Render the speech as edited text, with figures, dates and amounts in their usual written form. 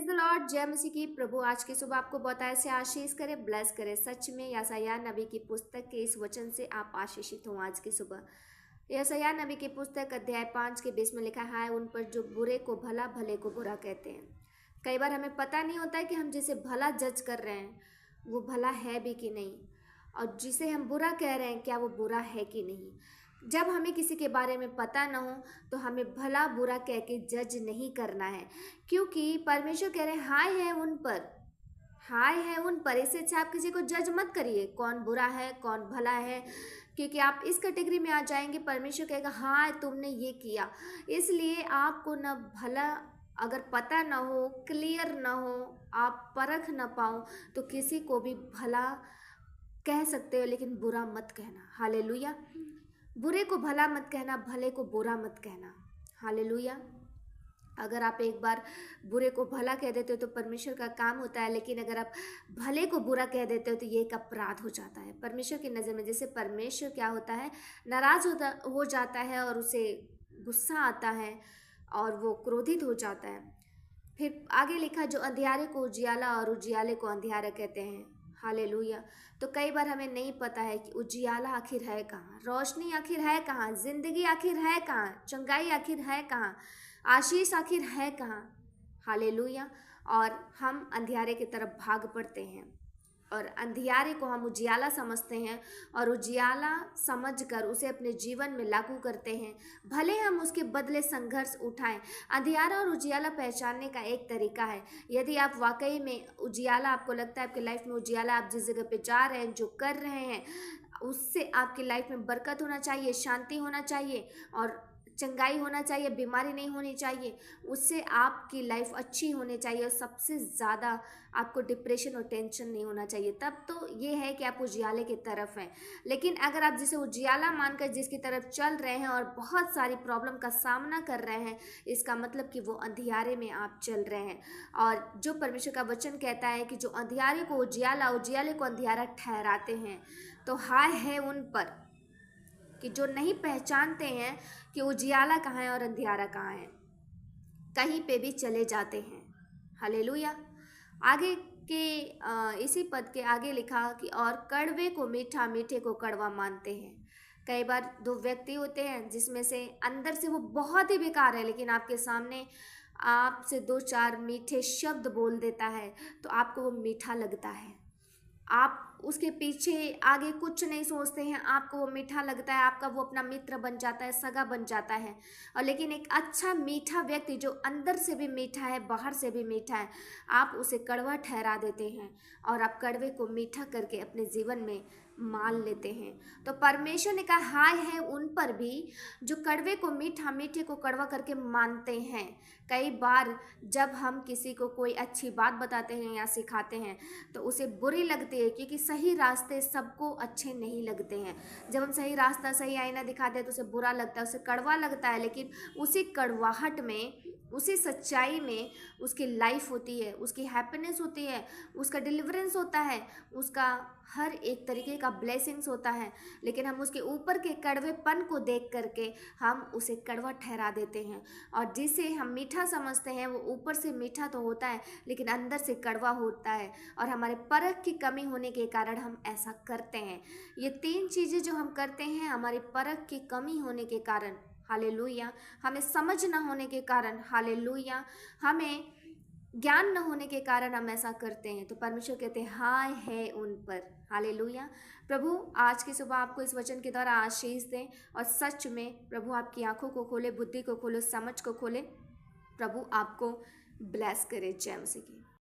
Praise the Lord. जय मसीह की। प्रभु आज की सुबह आपको बहुत ऐसे आशीष करे, ब्लेस करे। सच में यशायाह नबी की पुस्तक के इस वचन से आप आशीषित हो। आज की सुबह यशायाह नबी की पुस्तक अध्याय 5 के 20 में लिखा है, उन पर जो बुरे को भला, भले को बुरा कहते हैं। कई बार हमें पता नहीं होता है कि हम जिसे भला जज कर रहे हैं वो भला है भी कि नहीं, और जिसे हम बुरा कह रहे हैं क्या वो बुरा है कि नहीं। जब हमें किसी के बारे में पता ना हो तो हमें भला बुरा कह के जज नहीं करना है, क्योंकि परमेश्वर कह रहे हैं हाय है उन पर, हाय है उन पर। इससे अच्छा आप किसी को जज मत करिए कौन बुरा है कौन भला है, क्योंकि आप इस कैटेगरी में आ जाएंगे। परमेश्वर कहेगा हाँ तुमने ये किया। इसलिए आपको न भला अगर पता ना हो, क्लियर ना हो, आप परख ना पाओ तो किसी को भी भला कह सकते हो, लेकिन बुरा मत कहना। हालेलुया। बुरे को भला मत कहना, भले को बुरा मत कहना। हालेलुया। अगर आप एक बार बुरे को भला कह देते हो तो परमेश्वर का काम होता है, लेकिन अगर आप भले को बुरा कह देते हो तो ये एक अपराध हो जाता है परमेश्वर की नज़र में। जैसे परमेश्वर क्या होता है, नाराज हो जाता है और उसे गुस्सा आता है और वो क्रोधित हो जाता है। फिर आगे लिखा, जो अंधियारे को उजियाला और उजियाले को अंधियारा कहते हैं। हालेलुया। तो कई बार हमें नहीं पता है कि उजियाला आखिर है कहाँ, रोशनी आखिर है कहाँ, जिंदगी आखिर है कहाँ, चंगाई आखिर है कहाँ, आशीष आखिर है कहाँ। हालेलुया। और हम अंधियारे की तरफ भाग पड़ते हैं और अंधियारे को हम उजियाला समझते हैं और उजियाला समझकर उसे अपने जीवन में लागू करते हैं, भले हम उसके बदले संघर्ष उठाएं। अंधियारा और उजियाला पहचानने का एक तरीका है। यदि आप वाकई में उजियाला, आपको लगता है आपकी लाइफ में उजियाला, आप जिस जगह पे जा रहे हैं, जो कर रहे हैं, उससे आपकी लाइफ में बरकत होना चाहिए, शांति होना चाहिए और चंगाई होना चाहिए, बीमारी नहीं होनी चाहिए, उससे आपकी लाइफ अच्छी होनी चाहिए और सबसे ज़्यादा आपको डिप्रेशन और टेंशन नहीं होना चाहिए। तब तो ये है कि आप उजियाले की तरफ हैं। लेकिन अगर आप जिसे उजियाला मानकर जिसकी तरफ चल रहे हैं और बहुत सारी प्रॉब्लम का सामना कर रहे हैं, इसका मतलब कि वो अंधियारे में आप चल रहे हैं। और जो परमेश्वर का वचन कहता है कि जो अंधियारे को उजियाला, उजियाले को अंधियारा ठहराते हैं, तो हाय है उन पर कि जो नहीं पहचानते हैं कि उजियाला कहाँ है और अंधियारा कहाँ है, कहीं पे भी चले जाते हैं। हालेलुया। आगे के इसी पद के आगे लिखा कि और कड़वे को मीठा, मीठे को कड़वा मानते हैं। कई बार दो व्यक्ति होते हैं जिसमें से अंदर से वो बहुत ही बेकार है, लेकिन आपके सामने आपसे दो चार मीठे शब्द बोल देता है तो आपको वो मीठा लगता है। आप उसके पीछे आगे कुछ नहीं सोचते हैं, आपको वो मीठा लगता है, आपका वो अपना मित्र बन जाता है, सगा बन जाता है। और लेकिन एक अच्छा मीठा व्यक्ति जो अंदर से भी मीठा है, बाहर से भी मीठा है, आप उसे कड़वा ठहरा देते हैं और आप कड़वे को मीठा करके अपने जीवन में मान लेते हैं। तो परमेश्वर ने कहा हाय है उन पर भी जो कड़वे को मीठा, मीठे को कड़वा करके मानते हैं। कई बार जब हम किसी को कोई अच्छी बात बताते हैं या सिखाते हैं तो उसे बुरी लगती है, क्योंकि सही रास्ते सबको अच्छे नहीं लगते हैं। जब हम सही रास्ता, सही आईना दिखाते हैं तो उसे बुरा लगता है, उसे कड़वा लगता है, लेकिन उसी कड़वाहट में, उसी सच्चाई में उसकी लाइफ होती है, उसकी हैप्पीनेस होती है, उसका डिलीवरेंस होता है, उसका हर एक तरीके का ब्लेसिंग्स होता है। लेकिन हम उसके ऊपर के कड़वेपन को देख करके हम उसे कड़वा ठहरा देते हैं, और जिसे हम मीठा समझते हैं वो ऊपर से मीठा तो होता है लेकिन अंदर से कड़वा होता है, और हमारे परख की कमी होने के कारण हम ऐसा करते हैं। ये तीन चीज़ें जो हम करते हैं हमारी परख की कमी होने के कारण, हालेलुया, हमें समझ ना होने के कारण, हालेलुया, हमें ज्ञान न होने के कारण हम ऐसा करते हैं। तो परमेश्वर कहते हैं हाय है उन पर। हालेलुया। प्रभु आज की सुबह आपको इस वचन के द्वारा आशीष दें और सच में प्रभु आपकी आंखों को खोले, बुद्धि को खोले, समझ को खोले। प्रभु आपको ब्लेस करे। जय मसीह की।